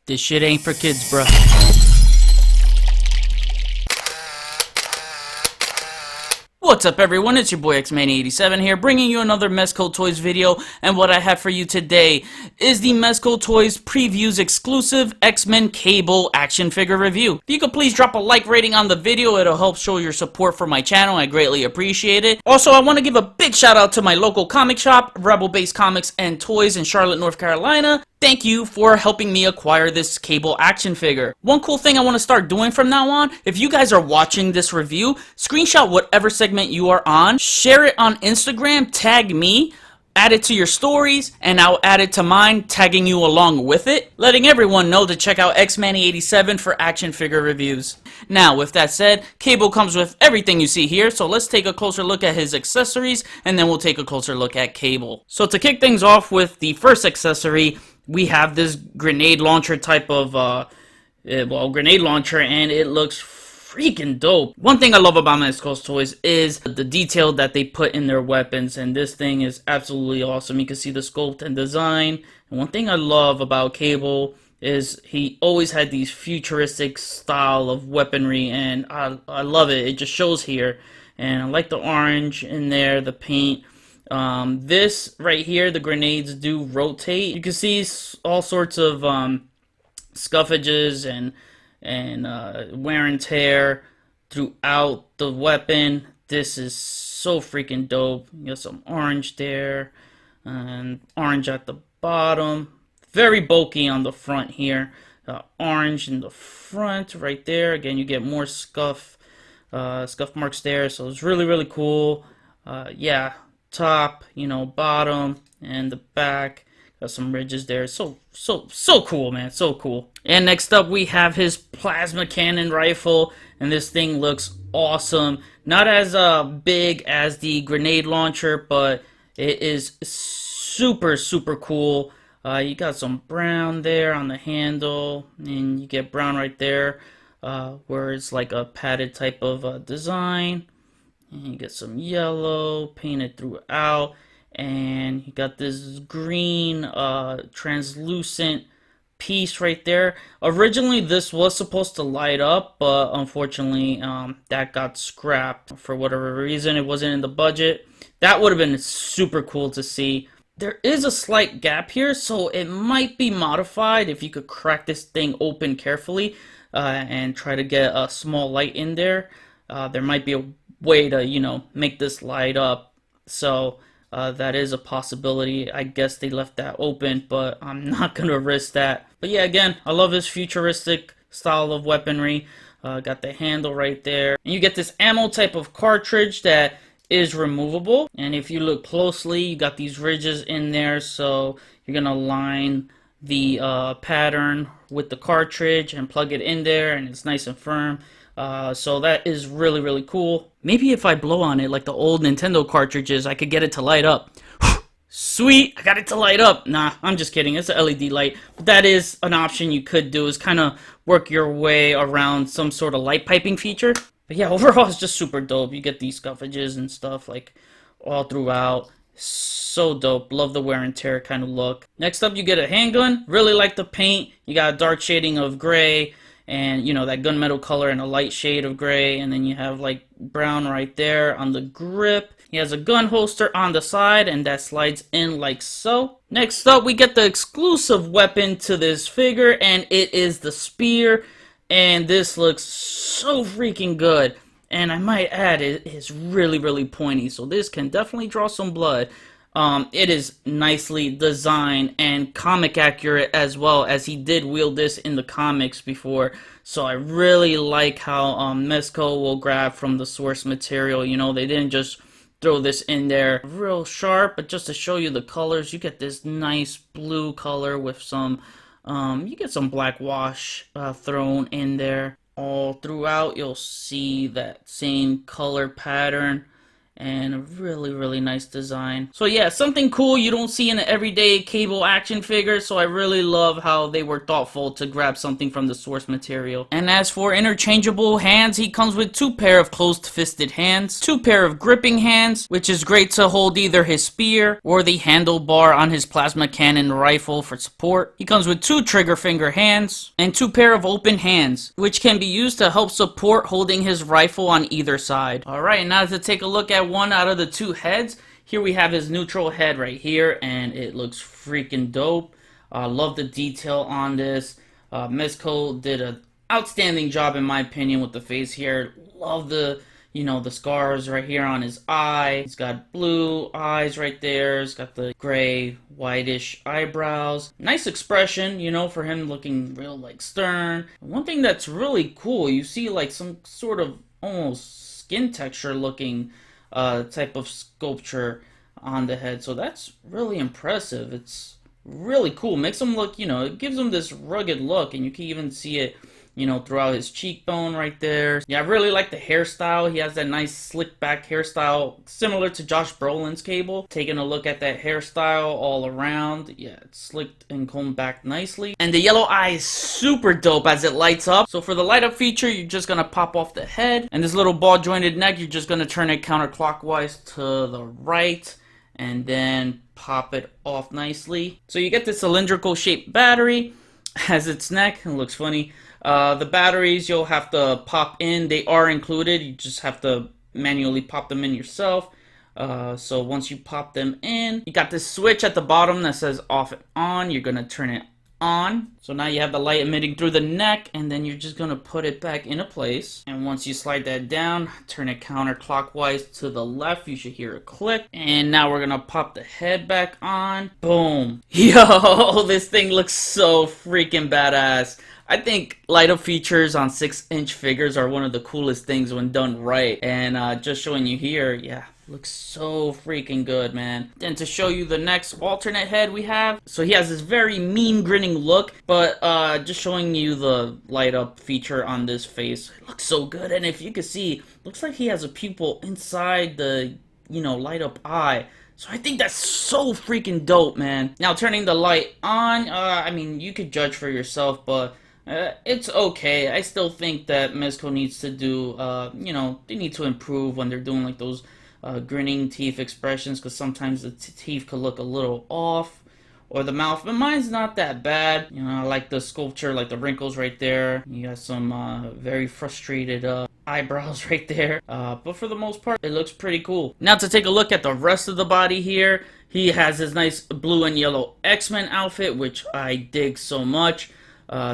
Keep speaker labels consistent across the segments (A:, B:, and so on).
A: This shit ain't for kids, bruh. What's up, everyone? It's your boy X-Man87 here, bringing you another Mezco Toyz video, and what I have for you today is the Mezco Toyz Previews exclusive X-Men Cable action figure review. If you could please drop a like rating on the video, it'll help show your support for my channel. I greatly appreciate it. Also, I want to give a big shout out to my local comic shop, Rebel Base Comics and Toys in Charlotte, North Carolina. Thank you for helping me acquire this Cable action figure. One cool thing I want to start doing from now on, if you guys are watching this review, screenshot whatever segment you are on, share it on Instagram, tag me, add it to your stories, and I'll add it to mine, tagging you along with it, letting everyone know to check out X-Man87 for action figure reviews. Now, with that said, Cable comes with everything you see here, so let's take a closer look at his accessories, and then we'll take a closer look at Cable. So to kick things off with the first accessory, we have this grenade launcher type of, grenade launcher, and it looks freaking dope. One thing I love about Mezco Toyz is the detail that they put in their weapons, and this thing is absolutely awesome. You can see the sculpt and design. And one thing I love about Cable is he always had these futuristic style of weaponry, and I love it. It just shows here, and I like the orange in there, the paint. This right here, the grenades do rotate. You can see all sorts of scuffages and wear and tear throughout the weapon. This is so freaking dope. You got some orange there and orange at the bottom. Very bulky on the front here. Orange in the front right there. Again, you get more scuff marks there, so it's really cool. Yeah, top, bottom, and the back. Got some ridges there. So cool, man. So cool. And next up, we have his plasma cannon rifle, and this thing looks awesome. Not as big as the grenade launcher, but it is super cool. You got some brown there on the handle, and you get brown right there, where it's like a padded type of design. And you get some yellow painted throughout, and you got this green translucent piece right there. Originally this was supposed to light up, but unfortunately that got scrapped for whatever reason. It wasn't in the budget. That would have been super cool to see. There is a slight gap here, so it might be modified if you could crack this thing open carefully and try to get a small light in there. There might be a way to make this light up, so that is a possibility. I guess they left that open, but I'm not gonna risk that. But yeah, again, I love this futuristic style of weaponry. Got the handle right there, and you get this ammo type of cartridge that is removable, and if you look closely, you got these ridges in there, so you're gonna line the pattern with the cartridge and plug it in there, and it's nice and firm. So that is really cool. Maybe if I blow on it like the old Nintendo cartridges, I could get it to light up. Sweet, I got it to light up. Nah, I'm just kidding. It's an LED light. But that is an option you could do, is kind of work your way around some sort of light piping feature. But yeah, overall it's just super dope. You get these scuffages and stuff like all throughout. So dope. Love the wear and tear kind of look. Next up, you get a handgun. Really like the paint. You got a dark shading of gray, and that gunmetal color and a light shade of gray, and then you have like brown right there on the grip. He has a gun holster on the side, and that slides in like so. Next up, we get the exclusive weapon to this figure, and it is the spear, and this looks so freaking good. And I might add, it is really pointy, so this can definitely draw some blood. It is nicely designed and comic accurate as well, as he did wield this in the comics before. So I really like how Mezco will grab from the source material. They didn't just throw this in there real sharp, but just to show you the colors, you get this nice blue color with some, you get some black wash thrown in there. All throughout, you'll see that same color pattern. and a really nice design. So yeah, something cool you don't see in an everyday Cable action figure, so I really love how they were thoughtful to grab something from the source material. And as for interchangeable hands, he comes with 2 pair of closed-fisted hands, 2 pair of gripping hands, which is great to hold either his spear or the handlebar on his plasma cannon rifle for support. He comes with 2 trigger finger hands and 2 pair of open hands, which can be used to help support holding his rifle on either side. Alright, now to take a look at one out of the 2 heads. Here we have his neutral head right here, and it looks freaking dope. Love the detail on this. Mezco did an outstanding job in my opinion with the face here. Love the, the scars right here on his eye. He's got blue eyes right there. He's got the gray, whitish eyebrows. Nice expression, for him looking real like stern. One thing that's really cool, you see like some sort of almost skin texture looking type of sculpture on the head, so that's really impressive. It's really cool. Makes him look, it gives him this rugged look, and you can even see it, throughout his cheekbone right there. Yeah, I really like the hairstyle. He has that nice slick back hairstyle, similar to Josh Brolin's Cable. Taking a look at that hairstyle all around. Yeah, it's slicked and combed back nicely. And the yellow eye is super dope as it lights up. So for the light up feature, you're just gonna pop off the head. And this little ball jointed neck, you're just gonna turn it counterclockwise to the right, and then pop it off nicely. So you get this cylindrical shaped battery as its neck. It looks funny. The batteries you'll have to pop in. They are included. You just have to manually pop them in yourself. So once you pop them in, you got this switch at the bottom that says off and on. You're going to turn it on. So now you have the light emitting through the neck, and then you're just going to put it back into place. And once you slide that down, turn it counterclockwise to the left, you should hear a click. And now we're going to pop the head back on. Boom. Yo, this thing looks so freaking badass. I think light up features on 6-inch figures are one of the coolest things when done right. And just showing you here, yeah, looks so freaking good, man. Then to show you the next alternate head we have. So he has this very mean grinning look, but just showing you the light up feature on this face. It looks so good. And if you can see, looks like he has a pupil inside the, light up eye. So I think that's so freaking dope, man. Now turning the light on, I mean, you could judge for yourself, but it's okay. I still think that Mezco needs to do, they need to improve when they're doing like those grinning teeth expressions, because sometimes the teeth could look a little off, or the mouth, but mine's not that bad. I like the sculpture, like the wrinkles right there. You got some very frustrated eyebrows right there, but for the most part, it looks pretty cool. Now to take a look at the rest of the body here, he has his nice blue and yellow X-Men outfit, which I dig so much.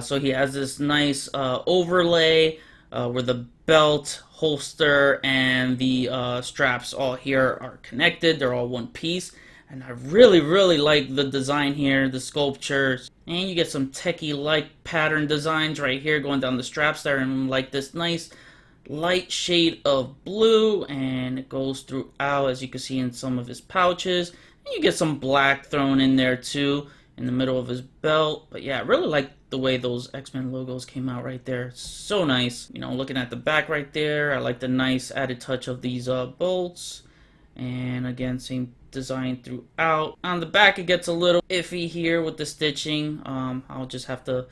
A: So he has this nice overlay where the belt, holster, and the straps all here are connected. They're all one piece. And I really like the design here, the sculptures. And you get some techie-like pattern designs right here going down the straps there, and like this nice light shade of blue, and it goes throughout, as you can see in some of his pouches. And you get some black thrown in there too, in the middle of his belt. But yeah, I really like the way those X-Men logos came out right there. So nice. Looking at the back right there, I like the nice added touch of these bolts. And again, same design throughout. On the back, it gets a little iffy here with the stitching. I'll just have to,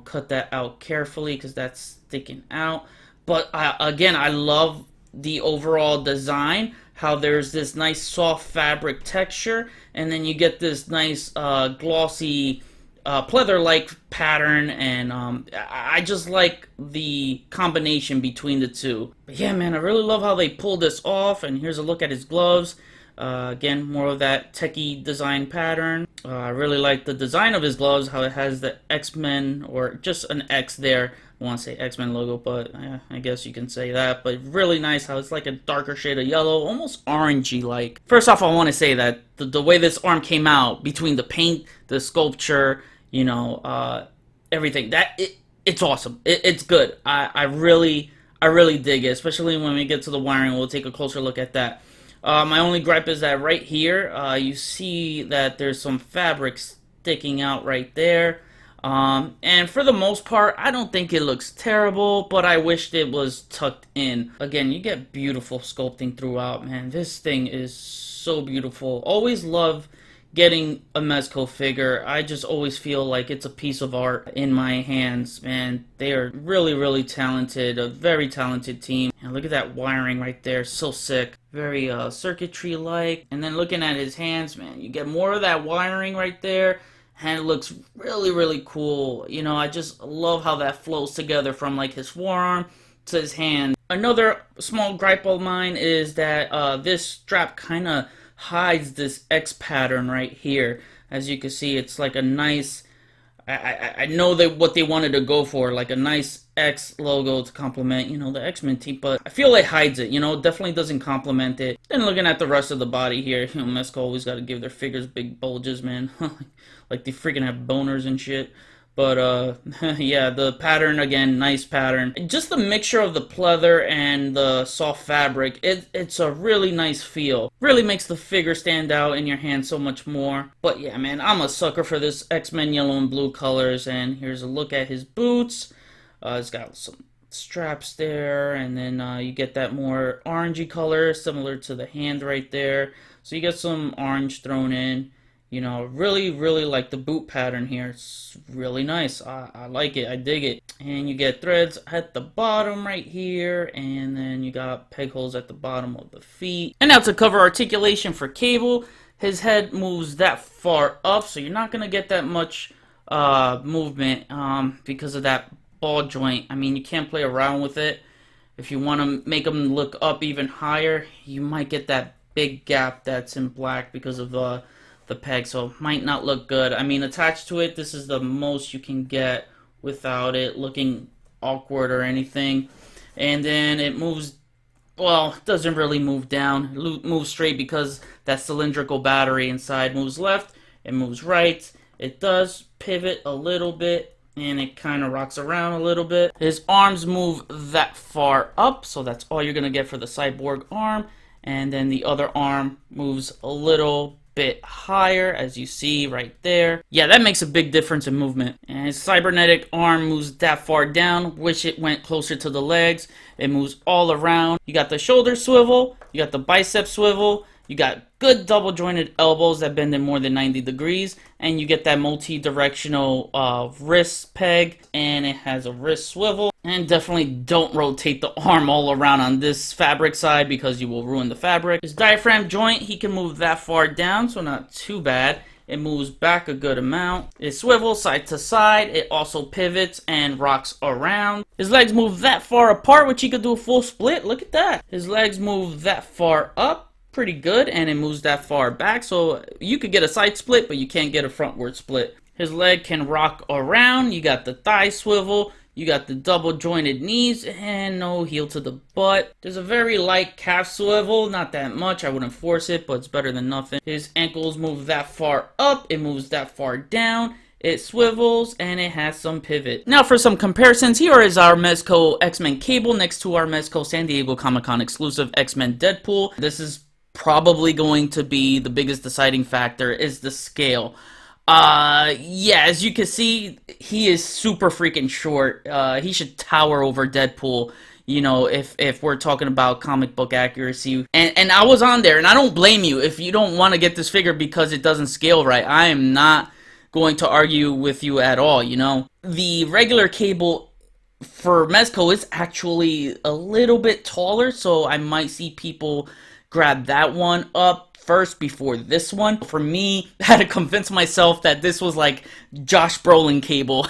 A: cut that out carefully because that's sticking out. But again, I love the overall design, how there's this nice soft fabric texture, and then you get this nice glossy pleather-like pattern, and I just like the combination between the two. But yeah, man, I really love how they pulled this off. And here's a look at his gloves. Again, more of that techie design pattern. I really like the design of his gloves, how it has the X-Men, or just an X there. I want to say X-Men logo, but I guess you can say that. But really nice how it's like a darker shade of yellow, almost orangey-like. First off, I want to say that the way this arm came out, between the paint, the sculpture, everything, it's awesome. It's good. I really dig it, especially when we get to the wiring. We'll take a closer look at that. My only gripe is that right here, you see that there's some fabric sticking out right there. And for the most part, I don't think it looks terrible, but I wished it was tucked in. Again, you get beautiful sculpting throughout, man. This thing is so beautiful. Always love getting a Mezco figure. I just always feel like it's a piece of art in my hands, man. They are really, really talented, a very talented team. And look at that wiring right there, so sick. Very circuitry-like. And then looking at his hands, man, you get more of that wiring right there. And it looks really, really cool. You know, I just love how that flows together from like his forearm to his hand. Another small gripe of mine is that this strap kind of hides this X pattern right here. As you can see, it's like a nice, I know that what they wanted to go for, like a nice X logo to complement, you know, the X-Men team, but I feel it hides it, you know, definitely doesn't complement it. Then looking at the rest of the body here, you know, Mezco always got to give their figures big bulges, man. Like they freaking have boners and shit. But, yeah, the pattern, again, nice pattern. Just the mixture of the pleather and the soft fabric, it's a really nice feel. Really makes the figure stand out in your hand so much more. But, yeah, man, I'm a sucker for this X-Men yellow and blue colors. And here's a look at his boots. It's got some straps there. And then you get that more orangey color, similar to the hand right there. So you get some orange thrown in. You know, really, really like the boot pattern here. It's really nice. I like it. I dig it. And you get threads at the bottom right here. And then you got peg holes at the bottom of the feet. And now to cover articulation for Cable. His head moves that far up. So you're not going to get that much movement because of that ball joint. I mean, you can't play around with it. If you want to make him look up even higher, you might get that big gap that's in black because of the peg, so it might not look good. I mean, attached to it, this is the most you can get without it looking awkward or anything. And then it moves, well, it doesn't really move down. It moves straight because that cylindrical battery inside moves left, it moves right. It does pivot a little bit, and it kind of rocks around a little bit. His arms move that far up, so that's all you're going to get for the cyborg arm. And then the other arm moves a little bit higher, as you see right there. Yeah, that makes a big difference in movement. And his cybernetic arm moves that far down. Wish it went closer to the legs. It moves all around. You got the shoulder swivel, you got the bicep swivel, you got good double jointed elbows that bend in more than 90 degrees, and you get that multi-directional wrist peg, and it has a wrist swivel. And definitely don't rotate the arm all around on this fabric side because you will ruin the fabric. His diaphragm joint, he can move that far down, so not too bad. It moves back a good amount. It swivels side to side. It also pivots and rocks around. His legs move that far apart, which he could do a full split. Look at that. His legs move that far up. Pretty good, and it moves that far back, so you could get a side split, but you can't get a frontward split. His leg can rock around. You got the thigh swivel. You got the double jointed knees and no heel to the butt. There's a very light calf swivel, not that much. I wouldn't force it, but it's better than nothing. His ankles move that far up, it moves that far down. It swivels and it has some pivot. Now for some comparisons, here is our Mezco X-Men Cable next to our Mezco San Diego Comic-Con exclusive X-Men Deadpool. This is probably going to be the biggest deciding factor, is the scale. Yeah, as you can see, he is super freaking short. He should tower over Deadpool, you know, if we're talking about comic book accuracy. And I was on there, and I don't blame you if you don't want to get this figure because it doesn't scale right. I am not going to argue with you at all, you know. The regular Cable for Mezco is actually a little bit taller, so I might see people grab that one up first before this one. For me, I had to convince myself that this was like Josh Brolin Cable.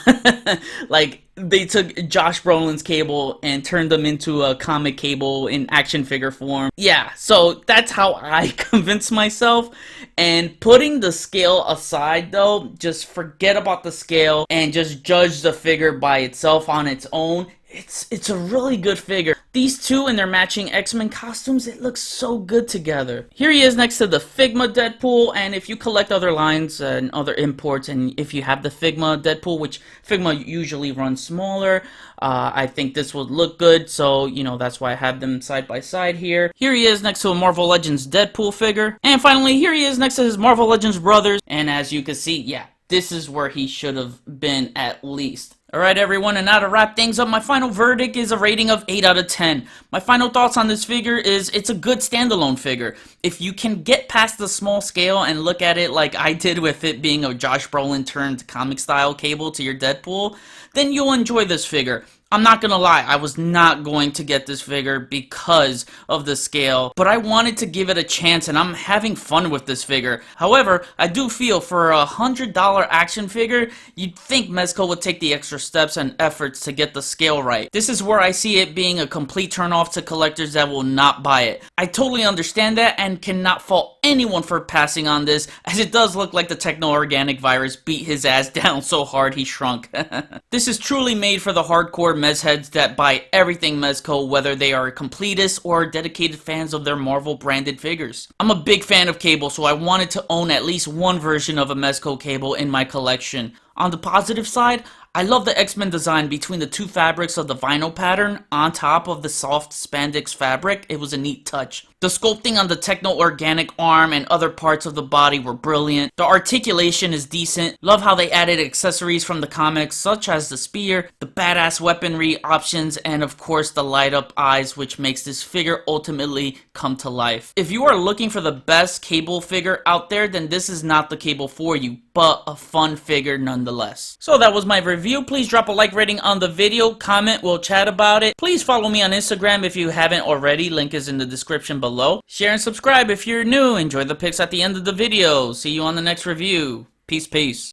A: Like, they took Josh Brolin's Cable and turned them into a comic Cable in action figure form. Yeah, so that's how I convinced myself. And putting the scale aside though, just forget about the scale and just judge the figure by itself on its own. It's a really good figure. These two in their matching X-Men costumes, it looks so good together. Here he is next to the Figma Deadpool, and if you collect other lines and other imports, and if you have the Figma Deadpool, which Figma usually runs smaller, I think this would look good, so, you know, that's why I have them side by side here. Here he is next to a Marvel Legends Deadpool figure. And finally, here he is next to his Marvel Legends brothers, and as you can see, yeah, this is where he should have been at least. Alright everyone, and now to wrap things up, my final verdict is a rating of 8 out of 10. My final thoughts on this figure is it's a good standalone figure. If you can get past the small scale and look at it like I did with it being a Josh Brolin turned comic style Cable to your Deadpool, then you'll enjoy this figure. I'm not gonna lie, I was not going to get this figure because of the scale, but I wanted to give it a chance and I'm having fun with this figure. However, I do feel for a $100 action figure, you'd think Mezco would take the extra steps and efforts to get the scale right. This is where I see it being a complete turnoff to collectors that will not buy it. I totally understand that and cannot fault anyone for passing on this, as it does look like the techno-organic virus beat his ass down so hard he shrunk. This is truly made for the hardcore Mezheads that buy everything Mezco, whether they are completists or dedicated fans of their Marvel branded figures. I'm a big fan of Cable, so I wanted to own at least one version of a Mezco Cable in my collection. On the positive side, I love the X-Men design between the two fabrics of the vinyl pattern on top of the soft spandex fabric. It was a neat touch. The sculpting on the techno-organic arm and other parts of the body were brilliant. The articulation is decent. Love how they added accessories from the comics such as the spear, the badass weaponry options, and of course the light up eyes, which makes this figure ultimately come to life. If you are looking for the best Cable figure out there, then this is not the Cable for you, but a fun figure nonetheless. So that was my review. Please drop a like rating on the video, comment, we'll chat about it. Please follow me on Instagram if you haven't already, link is in the description below. Share and subscribe if you're new. Enjoy the pics at the end of the video. See you on the next review. Peace, peace.